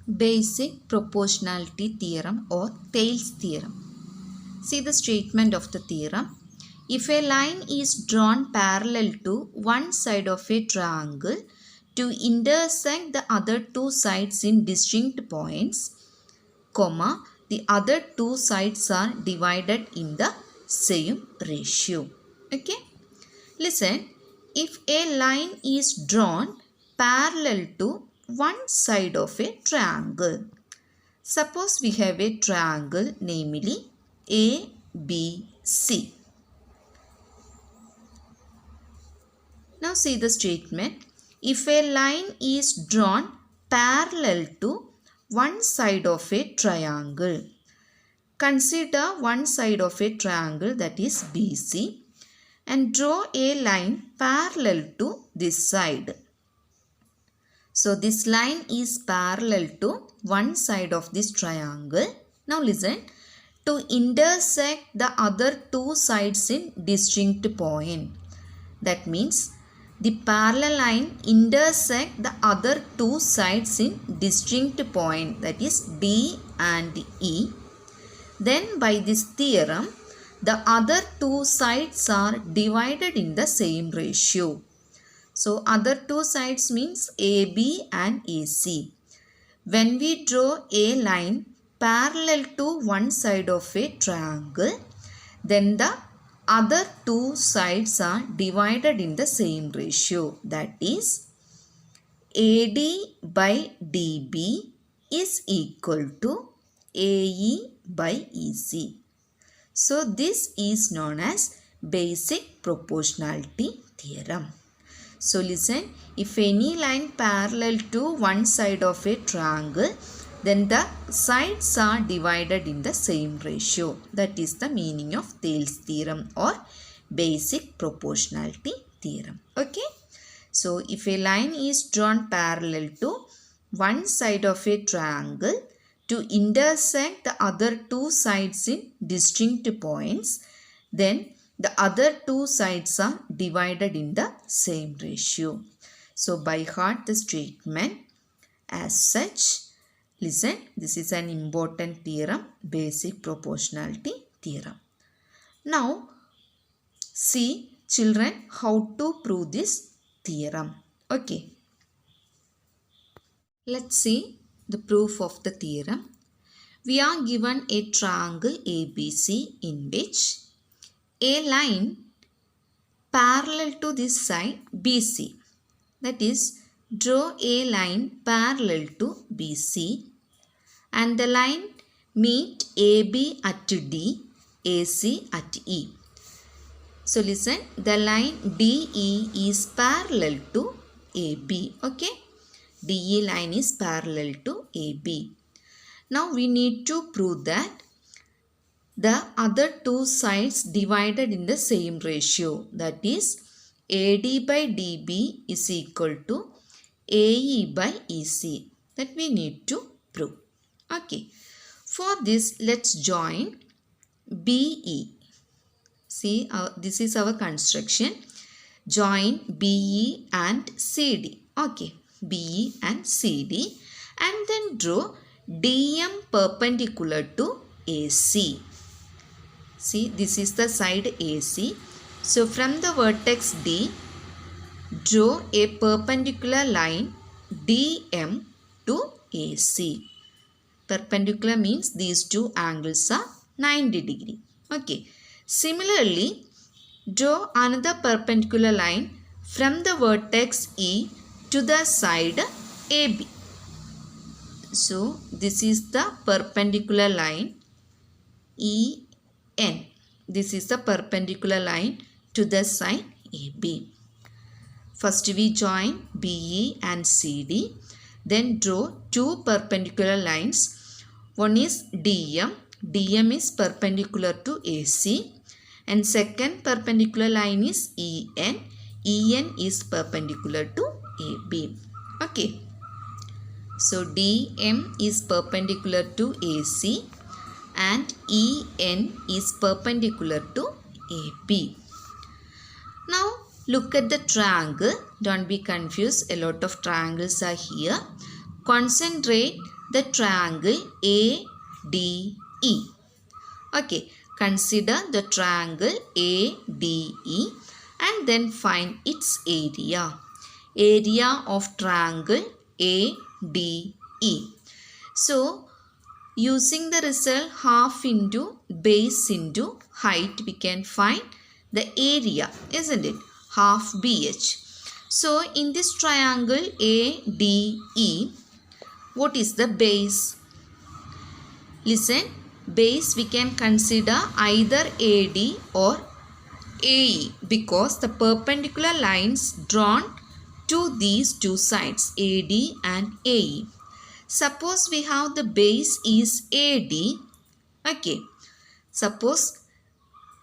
Basic proportionality theorem or Thales theorem. See the statement of the theorem. If a line is drawn parallel to one side of a triangle to intersect the other two sides in distinct points, comma, the other two sides are divided in the same ratio. Okay. Listen, if a line is drawn parallel to one side of a triangle. Suppose we have a triangle, namely ABC. Now see the statement. If a line is drawn parallel to one side of a triangle, consider one side of a triangle, that is BC, and draw a line parallel to this side. So this line is parallel to one side of this triangle. Now listen, to intersect the other two sides in distinct point. That means the parallel line intersect the other two sides in distinct point, that is D and E. Then by this theorem, the other two sides are divided in the same ratio. So other two sides means AB and AC. When we draw a line parallel to one side of a triangle, then the other two sides are divided in the same ratio. That is, AD by DB is equal to AE by EC. So this is known as basic proportionality theorem. So listen, if any line parallel to one side of a triangle, then the sides are divided in the same ratio. That is the meaning of Thales theorem or basic proportionality theorem. Okay. So if a line is drawn parallel to one side of a triangle to intersect the other two sides in distinct points, then the other two sides are divided in the same ratio. So by heart the statement as such. Listen, this is an important theorem, basic proportionality theorem. Now see children how to prove this theorem. Okay. Let's see the proof of the theorem. We are given a triangle ABC in which a line parallel to this side BC. That is, draw a line parallel to BC and the line meet AB at D, AC at E. So listen, the line DE is parallel to AB. Okay, DE line is parallel to AB. Now we need to prove that the other two sides divided in the same ratio, that is AD by DB is equal to AE by EC. That we need to prove. Okay. For this, let's join BE. See, this is our construction. Join BE and CD. Okay. BE and CD. And then draw DM perpendicular to AC. See, this is the side AC. So from the vertex D, draw a perpendicular line DM to AC. Perpendicular means these two angles are 90 degree. Okay. Similarly, draw another perpendicular line from the vertex E to the side AB. So this is the perpendicular line EN. This is the perpendicular line to the side AB. First we join BE and CD. Then draw two perpendicular lines. One is DM. DM is perpendicular to AC. And second perpendicular line is EN. EN is perpendicular to AB. Okay. So DM is perpendicular to AC and EN is perpendicular to AB. Now look at the triangle. Don't be confused. A lot of triangles are here. Concentrate the triangle ADE. Okay, consider the triangle ADE and then find its area. Area of triangle ADE. So, using the result half into base into height, we can find the area, isn't it? Half BH. So, in this triangle ADE, what is the base? Listen, base we can consider either AD or AE because the perpendicular lines drawn to these two sides AD and AE. Suppose we have the base is AD. Okay. Suppose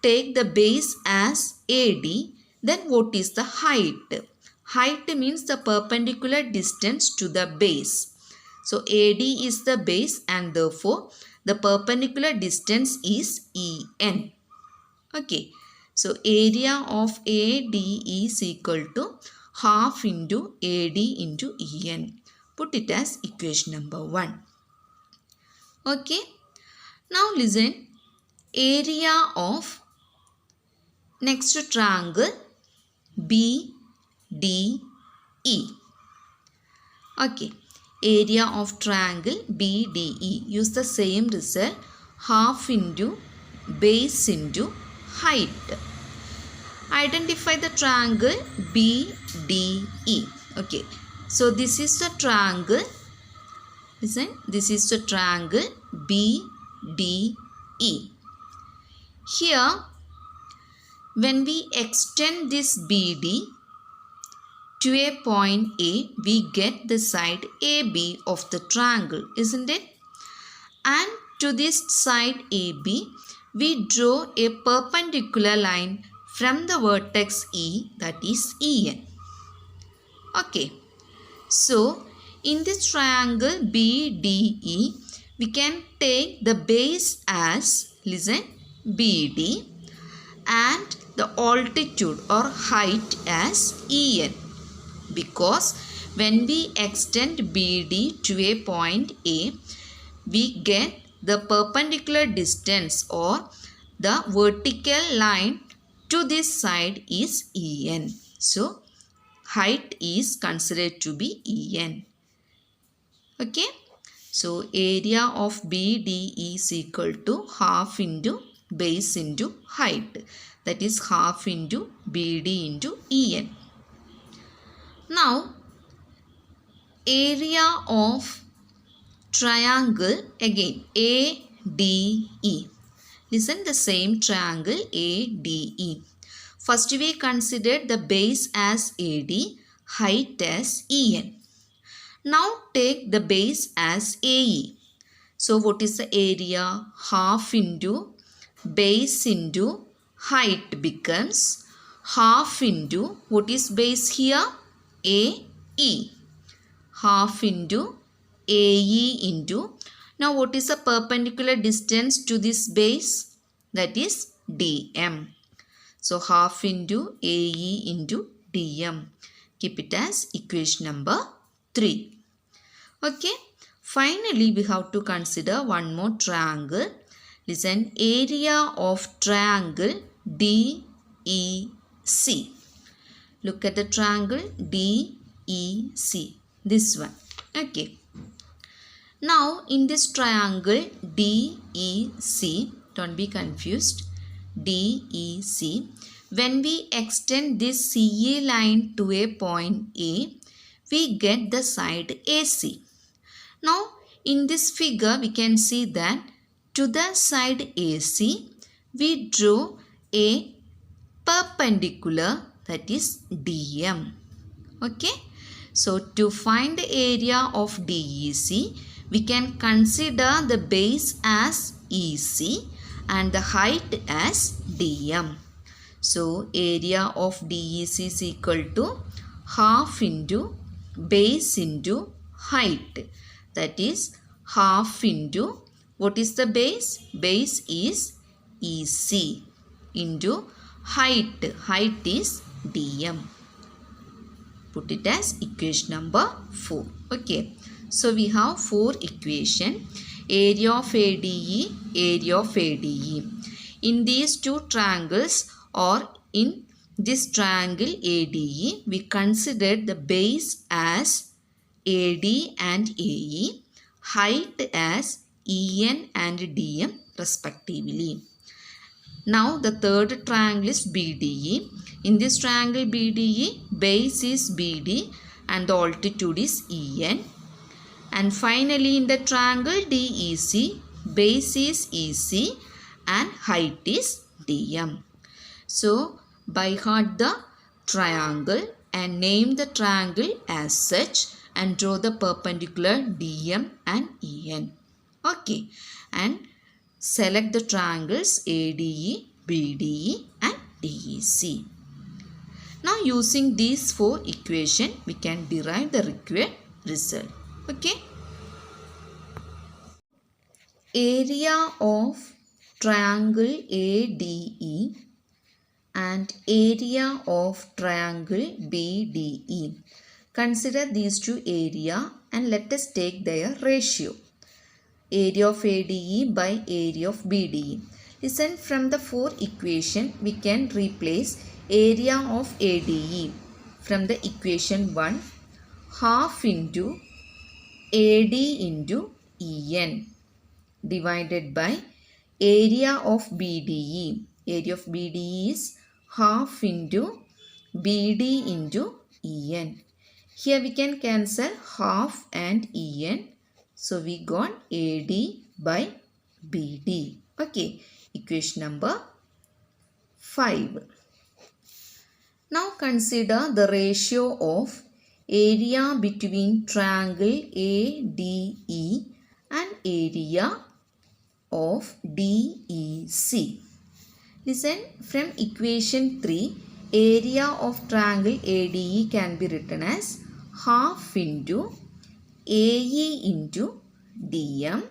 take the base as AD. Then what is the height? Height means the perpendicular distance to the base. So AD is the base and therefore the perpendicular distance is EN. Okay. So area of AD is equal to half into AD into EN. Put it as equation number 1. Okay. Now listen. Area of next triangle BDE. Okay. Area of triangle BDE. Use the same result. Half into base into height. Identify the triangle BDE. Okay. So this is the triangle. Listen. This is the triangle BDE. Here, when we extend this BD to a point A, we get the side AB of the triangle, isn't it? And to this side AB, we draw a perpendicular line from the vertex E, that is EN. Okay. So, in this triangle BDE, we can take the base as, listen, BD and the altitude or height as EN. Because when we extend BD to a point A, we get the perpendicular distance or the vertical line to this side is EN. So, height is considered to be EN. Okay. So, area of BD is equal to half into base into height. That is half into BD into EN. Now, area of triangle again ADE. Listen, the same triangle ADE. First we considered the base as AD, height as EN. Now take the base as AE. So what is the area? Half into base into height becomes half into, what is base here? AE. Half into AE into, now what is the perpendicular distance to this base? That is DM. So half into AE into DM. Keep it as equation number 3. Okay. Finally, we have to consider one more triangle. Listen, area of triangle DEC. Look at the triangle DEC. This one. Okay. Now, in this triangle DEC, don't be confused. DEC, when we extend this CE line to a point A, we get the side AC. Now, in this figure, we can see that to the side AC, we draw a perpendicular, that is DM. Okay. So, to find the area of DEC, we can consider the base as EC and the height as DM. So, area of DEC is equal to half into base into height. That is half into, what is the base? Base is EC into height. Height is DM. Put it as equation number 4. Okay. So we have four equation. Area of ADE, area of ADE. In these two triangles or in this triangle ADE, we considered the base as AD and AE, height as EN and DM respectively. Now the third triangle is BDE. In this triangle BDE, base is BD and the altitude is EN. And finally in the triangle DEC, base is EC and height is DM. So by heart the triangle and name the triangle as such and draw the perpendicular DM and EN. Okay, and select the triangles ADE, BDE and DEC. Now using these four equations, we can derive the required result. Okay. Area of triangle ADE and area of triangle BDE. Consider these two area and let us take their ratio. Area of ADE by area of BDE. Listen, from the four equation we can replace area of ADE from the equation 1 half into AD into EN divided by area of BDE. Area of BDE is half into BD into EN. Here we can cancel half and EN. So we got AD by BD. Okay. Equation number 5. Now consider the ratio of area between triangle ADE and area of DEC. Listen, from equation 3, area of triangle ADE can be written as half into AE into DM.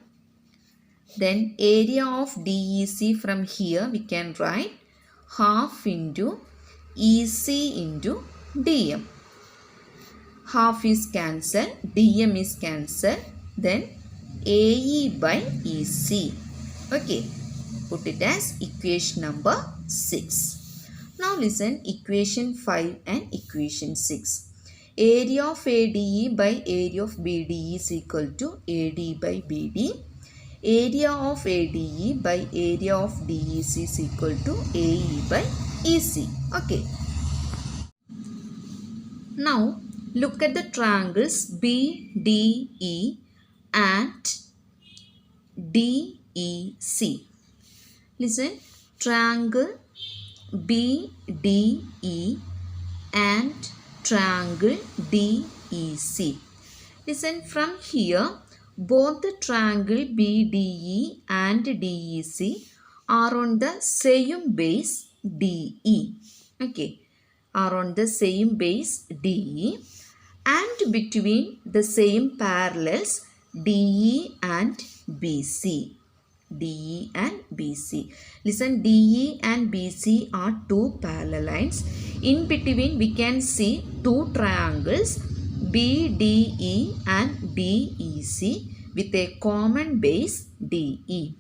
Then area of DEC, from here we can write half into EC into DM. Half is cancelled, DM is cancelled, then AE by EC. Okay, put it as equation number 6. Now listen, equation 5 and equation 6. Area of ADE by area of BDE is equal to AD by BD. Area of ADE by area of DEC is equal to AE by EC. Okay. Now look at the triangles BDE and DEC. Listen, triangle BDE and triangle DEC. Listen, from here both the triangle BDE and DEC are on the same base DE. Okay, are on the same base DE and between the same parallels DE and BC. DE and BC. Listen, DE and BC are two parallel lines. In between we can see two triangles BDE and DEC with a common base DE.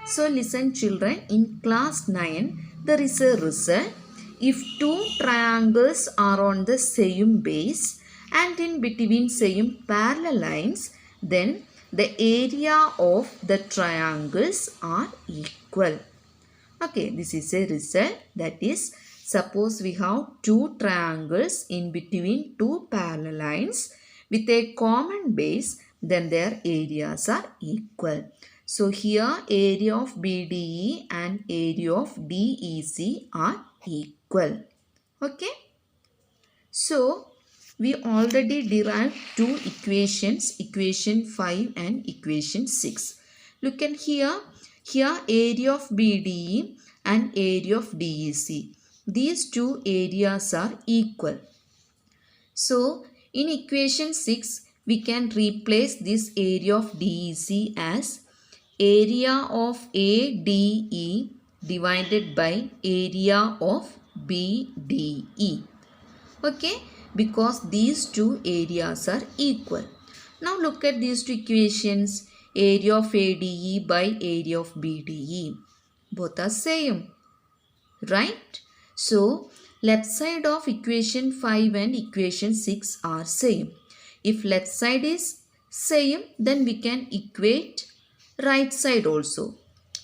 So listen children, in class 9 there is a result. If two triangles are on the same base and in between same parallel lines, then the area of the triangles are equal. Okay, this is a result. That is, suppose we have two triangles in between two parallel lines with a common base, then their areas are equal. So here area of BDE and area of DEC are equal. Okay. So we already derived two equations, equation 5 and equation 6. Look at here area of BDE and area of DEC. These two areas are equal. So in equation 6, we can replace this area of DEC as area of ADE divided by area of BDE. Okay, because these two areas are equal. Now look at these two equations. Area of ADE by area of BDE. Both are same, right? So left side of equation 5 and equation 6 are same. If left side is same, then we can equate right side also.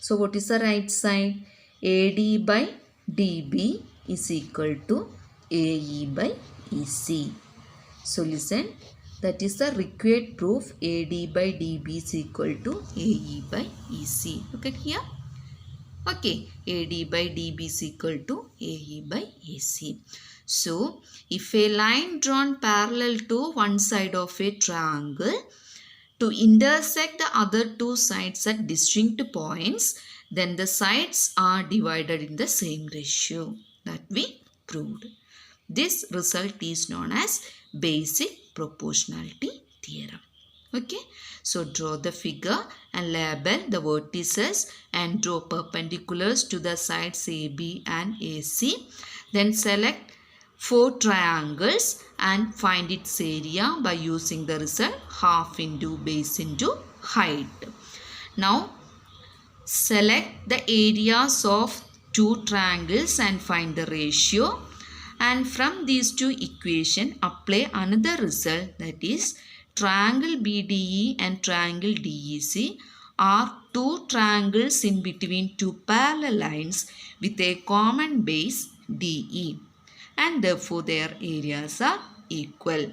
So what is the right side? AD by DB is equal to AE by EC. So listen, that is the required proof. AD by DB is equal to AE by EC. Look at here. Okay, AD by DB is equal to AE by AC. So, if a line drawn parallel to one side of a triangle to intersect the other two sides at distinct points, then the sides are divided in the same ratio. That we proved. This result is known as basic proportionality theorem. Okay, so draw the figure and label the vertices and draw perpendiculars to the sides AB and AC. Then select 4 triangles and find its area by using the result half into base into height. Now select the areas of 2 triangles and find the ratio. And from these two equations, apply another result, that is triangle BDE and triangle DEC are 2 triangles in between 2 parallel lines with a common base DE, and therefore their areas are equal.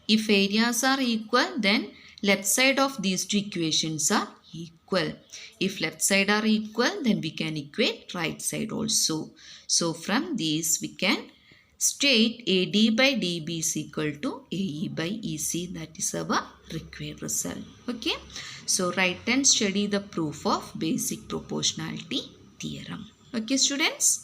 If areas are equal, then left side of these two equations are equal. If left side are equal, then we can equate right side also. So from these we can state AD by DB is equal to AE by EC. That is our required result. Okay. So write and study the proof of basic proportionality theorem. Okay students.